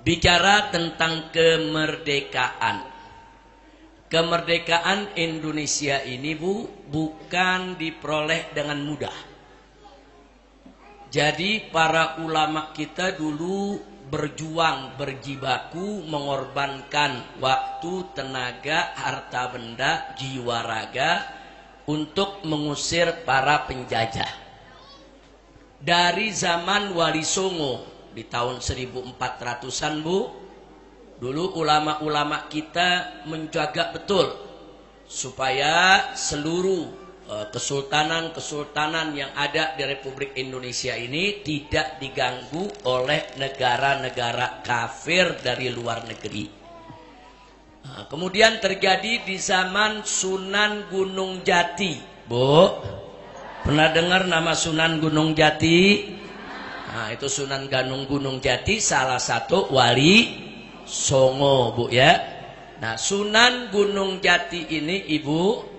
bicara tentang kemerdekaan. Kemerdekaan Indonesia ini, Bu, bukan diperoleh dengan mudah. Jadi para ulama kita dulu berjuang, berjibaku, mengorbankan waktu, tenaga, harta benda, jiwa raga untuk mengusir para penjajah. Dari zaman Wali Songo di tahun 1400-an, Bu, dulu ulama-ulama kita menjaga betul supaya seluruh kesultanan-kesultanan yang ada di Republik Indonesia ini tidak diganggu oleh negara-negara kafir dari luar negeri. Nah, kemudian terjadi di zaman Sunan Gunung Jati. Bu, pernah dengar nama Sunan Gunung Jati? Nah, itu Sunan Gunung Jati salah satu wali Songo, Bu, ya. Nah, Sunan Gunung Jati ini, Ibu,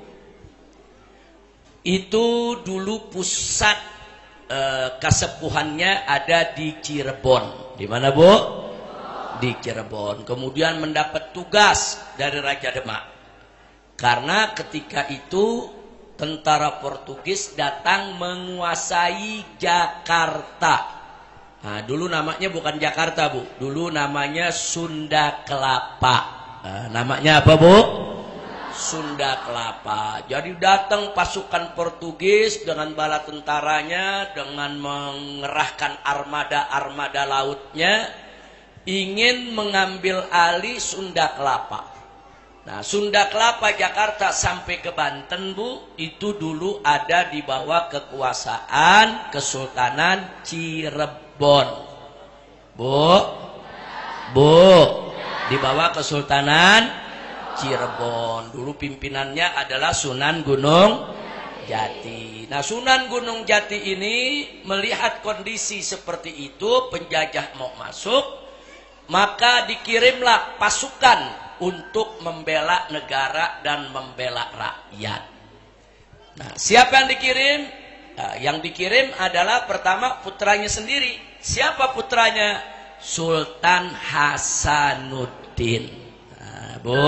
itu dulu pusat kesepuhannya ada di Cirebon. Di mana, Bu? Di Cirebon. Kemudian mendapat tugas dari Raja Demak. Karena ketika itu tentara Portugis datang menguasai Jakarta. Nah, dulu namanya bukan Jakarta, Bu. Dulu namanya Sunda Kelapa. Nah, namanya apa, Bu? Sunda Kelapa. Jadi datang pasukan Portugis dengan bala tentaranya, dengan mengerahkan armada-armada lautnya, ingin mengambil alih Sunda Kelapa. Nah, Sunda Kelapa Jakarta sampai ke Banten, Bu, itu dulu ada di bawah kekuasaan Kesultanan Cirebon. Bu, di bawah Kesultanan Cirebon. Dulu pimpinannya adalah Sunan Gunung Jati. Nah, Sunan Gunung Jati ini melihat kondisi seperti itu, penjajah mau masuk, maka dikirimlah pasukan untuk membela negara dan membela rakyat. Nah, siapa yang dikirim? Nah, yang dikirim adalah pertama putranya sendiri. Siapa putranya? Sultan Hasanuddin. Bu,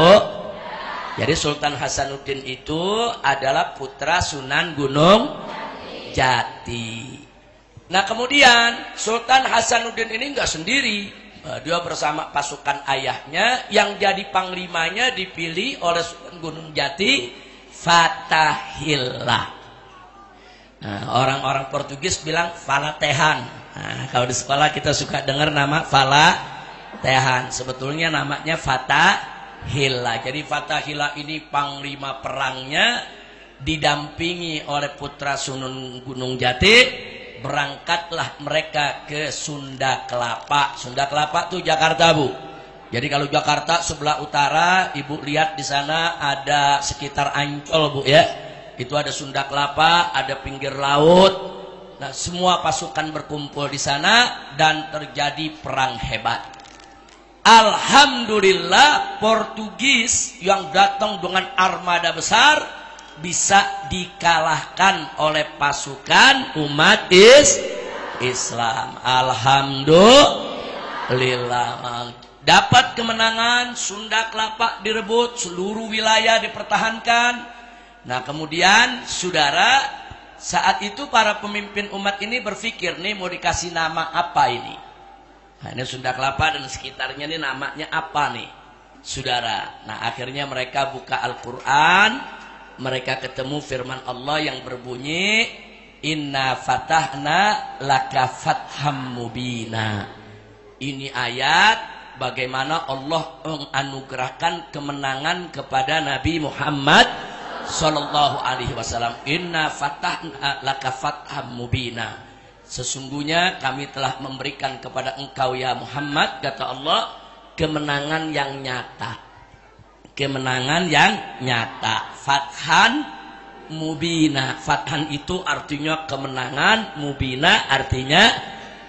jadi Sultan Hasanuddin itu adalah putra Sunan Gunung Jati. Nah, kemudian Sultan Hasanuddin ini enggak sendiri. Dia bersama pasukan ayahnya yang jadi panglimanya dipilih oleh Sunan Gunung Jati, Fatahillah. Nah, orang-orang Portugis bilang Falatehan. Nah, kalau di sekolah kita suka dengar nama Falatehan. Sebetulnya namanya Fatahillah. Jadi Fatahillah ini panglima perangnya, didampingi oleh putra Sunan Gunung Jati. Berangkatlah mereka ke Sunda Kelapa. Sunda Kelapa itu Jakarta, Bu. Jadi kalau Jakarta sebelah utara, Ibu lihat di sana ada sekitar Ancol, Bu, ya. Itu ada Sunda Kelapa, ada pinggir laut. Nah, semua pasukan berkumpul di sana dan terjadi perang hebat. Alhamdulillah Portugis yang datang dengan armada besar bisa dikalahkan oleh pasukan umat Islam. Alhamdulillah. Dapat kemenangan, Sunda Kelapa direbut, seluruh wilayah dipertahankan. Nah, kemudian saudara, saat itu para pemimpin umat ini berpikir, nih mau dikasih nama apa ini? Nah, ini Sunda Kelapa dan sekitarnya ini namanya apa nih, saudara? Nah, akhirnya mereka buka Al-Quran, mereka ketemu firman Allah yang berbunyi, Inna fatahna laka fatham mubina. Ini ayat bagaimana Allah menganugerahkan kemenangan kepada Nabi Muhammad Sallallahu Alaihi Wasallam. Inna fatahna laka fatham mubina. Sesungguhnya kami telah memberikan kepada engkau ya Muhammad, kata Allah, kemenangan yang nyata. Kemenangan yang nyata. Fathan mubina. Fathan itu artinya kemenangan, mubina artinya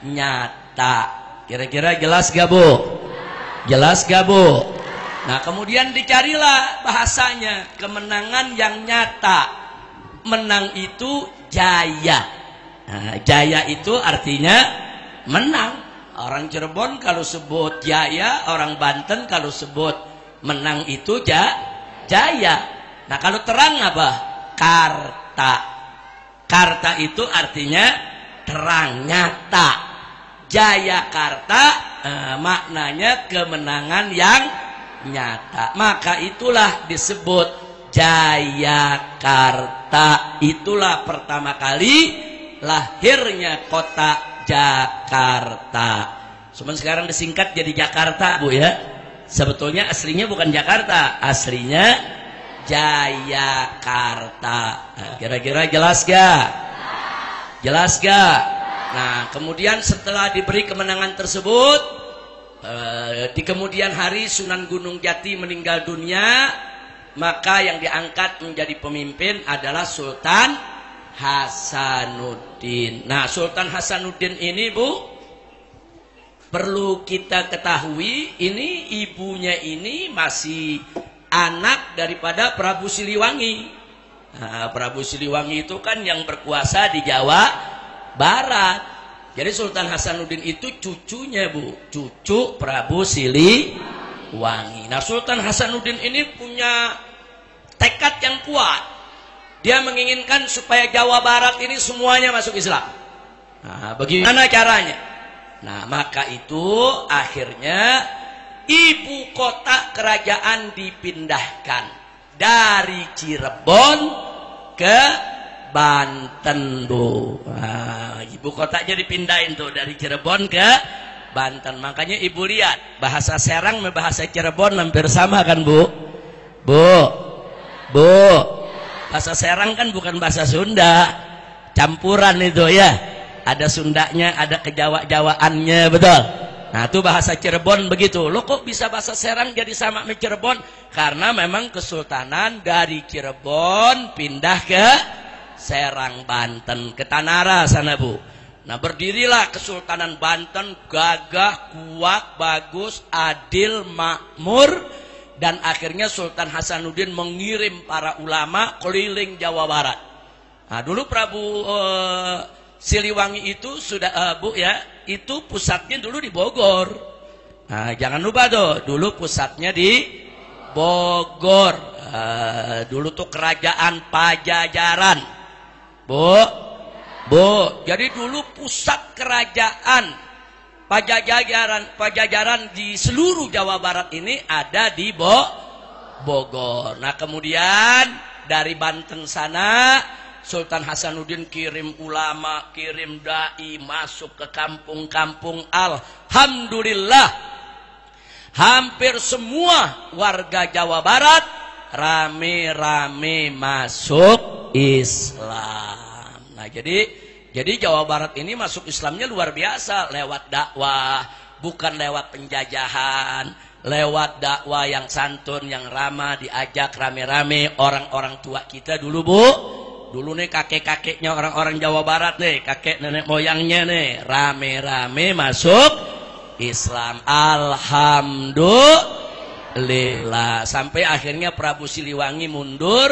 nyata. Kira-kira jelas gak, Bu? Jelas gak, Bu? Nah, kemudian dicarilah bahasanya, kemenangan yang nyata. Menang itu jaya. Nah, jaya itu artinya menang. Orang Cirebon kalau sebut jaya, orang Banten kalau sebut menang itu jaya. Nah kalau terang apa? Karta. Karta itu artinya terang, nyata. Jayakarta maknanya kemenangan yang nyata. Maka itulah disebut Jayakarta. Itulah pertama kali lahirnya kota Jakarta. Cuman sekarang disingkat jadi Jakarta, Bu ya. Sebetulnya aslinya bukan Jakarta, aslinya Jayakarta. Nah, kira-kira jelas gak? Jelas gak? Nah, kemudian setelah diberi kemenangan tersebut, di kemudian hari Sunan Gunung Jati meninggal dunia, maka yang diangkat menjadi pemimpin adalah Sultan Hasanuddin. Nah, Sultan Hasanuddin ini, Bu, perlu kita ketahui, ini ibunya ini masih anak daripada Prabu Siliwangi. Nah, Prabu Siliwangi itu kan yang berkuasa di Jawa Barat. Jadi Sultan Hasanuddin itu cucunya, Bu, cucu Prabu Siliwangi. Nah, Sultan Hasanuddin ini punya tekad yang kuat. Dia menginginkan supaya Jawa Barat ini semuanya masuk Islam. Nah, bagaimana caranya? Nah, maka itu akhirnya ibu kota kerajaan dipindahkan dari Cirebon ke Banten, Bu. Nah, ibu kotanya dipindahin tuh dari Cirebon ke Banten. Makanya ibu lihat bahasa Serang sama bahasa Cirebon hampir sama kan, Bu? Bu, bahasa Serang kan bukan bahasa Sunda, campuran itu ya. Ada Sundanya, ada kejawa-jawaannya, betul. Nah, itu bahasa Cirebon begitu. Lo kok bisa bahasa Serang jadi sama sama Cirebon? Karena memang kesultanan dari Cirebon pindah ke Serang, Banten, ke Tanara sana, Bu. Nah, berdirilah Kesultanan Banten, gagah, kuat, bagus, adil, makmur, dan akhirnya Sultan Hasanuddin mengirim para ulama keliling Jawa Barat. Nah, dulu Prabu Siliwangi itu sudah, Bu ya, itu pusatnya dulu di Bogor. Nah, jangan lupa tuh, dulu pusatnya di Bogor. Dulu tuh kerajaan Pajajaran. Bu, jadi dulu pusat kerajaan Pajajaran di seluruh Jawa Barat ini ada di Bogor. Nah, kemudian dari Banten sana Sultan Hasanuddin kirim ulama, kirim dai masuk ke kampung-kampung. Alhamdulillah, hampir semua warga Jawa Barat rame-rame masuk Islam. Nah, jadi Jawa Barat ini masuk Islamnya luar biasa lewat dakwah, bukan lewat penjajahan, lewat dakwah yang santun, yang ramah, diajak rame-rame orang-orang tua kita dulu, Bu. Dulu nih kakek-kakeknya orang-orang Jawa Barat nih, kakek nenek moyangnya nih, rame-rame masuk Islam. Alhamdulillah. Sampai akhirnya Prabu Siliwangi mundur,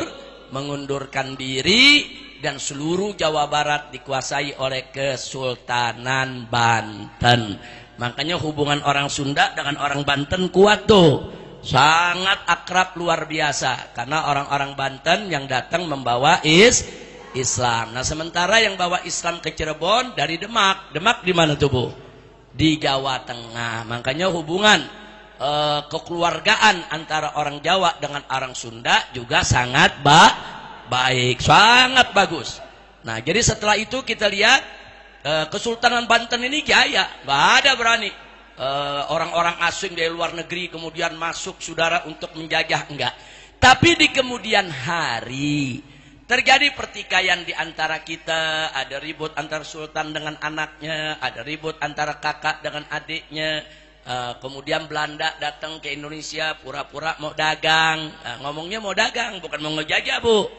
mengundurkan diri, dan seluruh Jawa Barat dikuasai oleh Kesultanan Banten. Makanya hubungan orang Sunda dengan orang Banten kuat tuh, sangat akrab luar biasa, karena orang-orang Banten yang datang membawa Islam. Nah, sementara yang bawa Islam ke Cirebon dari Demak. Demak di mana tuh, Bu? Di Jawa Tengah. Makanya hubungan kekeluargaan antara orang Jawa dengan orang Sunda juga sangat baik, sangat bagus. Nah, jadi setelah itu kita lihat Kesultanan Banten ini jaya, nggak ada berani orang-orang asing dari luar negeri kemudian masuk, saudara, untuk menjajah, enggak. Tapi di kemudian hari terjadi pertikaian di antara kita, ada ribut antara sultan dengan anaknya, ada ribut antara kakak dengan adiknya. Kemudian Belanda datang ke Indonesia pura-pura mau dagang. Ngomongnya mau dagang, bukan mau ngejajah, Bu.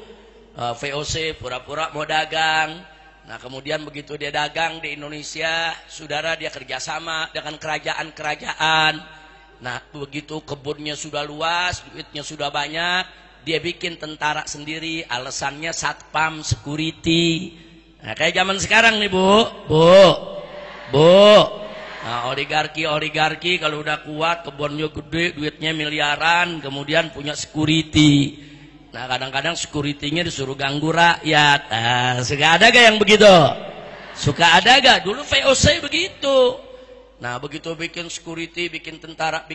VOC pura-pura mau dagang. Nah, kemudian begitu dia dagang di Indonesia, saudara, dia kerjasama dengan kerajaan-kerajaan. Nah, begitu kebunnya sudah luas, duitnya sudah banyak, dia bikin tentara sendiri, alasannya satpam, security. Nah, kayak zaman sekarang nih, Bu. Nah, oligarki kalau udah kuat, kebunnya gede, duitnya miliaran, kemudian punya security. Nah, kadang-kadang security-nya disuruh ganggu rakyat. Nah, suka ada gak yang begitu? Suka ada gak? Dulu VOC begitu. Nah, begitu bikin security, bikin tentara,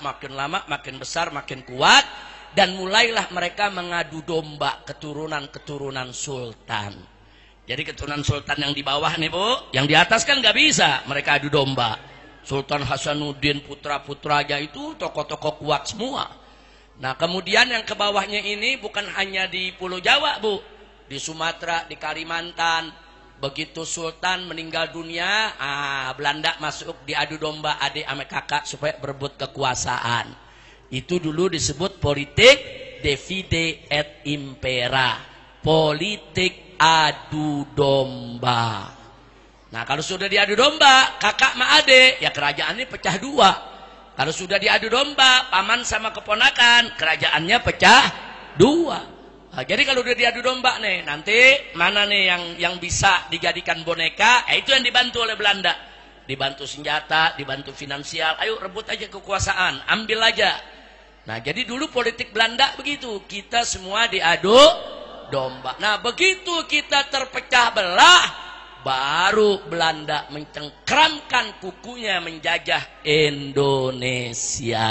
makin lama, makin besar, makin kuat. Dan mulailah mereka mengadu domba keturunan-keturunan sultan. Jadi keturunan sultan yang di bawah nih Bu, yang di atas kan nggak bisa, mereka adu domba. Sultan Hasanuddin, putra-putranya itu tokoh-tokoh kuat semua. Nah kemudian yang ke bawahnya ini bukan hanya di Pulau Jawa Bu, di Sumatera, di Kalimantan. Begitu sultan meninggal dunia, Belanda masuk diadu domba adik sama kakak supaya berebut kekuasaan. Itu dulu disebut politik divide et impera, politik adu domba. Nah kalau sudah diadu domba kakak sama adik, ya kerajaan ini pecah dua. Kalau sudah diadu domba paman sama keponakan, kerajaannya pecah dua. Nah, jadi kalau udah diadu domba nih, nanti mana nih yang bisa dijadikan boneka, itu yang dibantu oleh Belanda. Dibantu senjata, dibantu finansial, ayo rebut aja kekuasaan, ambil aja. Nah jadi dulu politik Belanda begitu, kita semua diadu domba. Nah begitu kita terpecah belah, baru Belanda mencengkramkan kukunya menjajah Indonesia.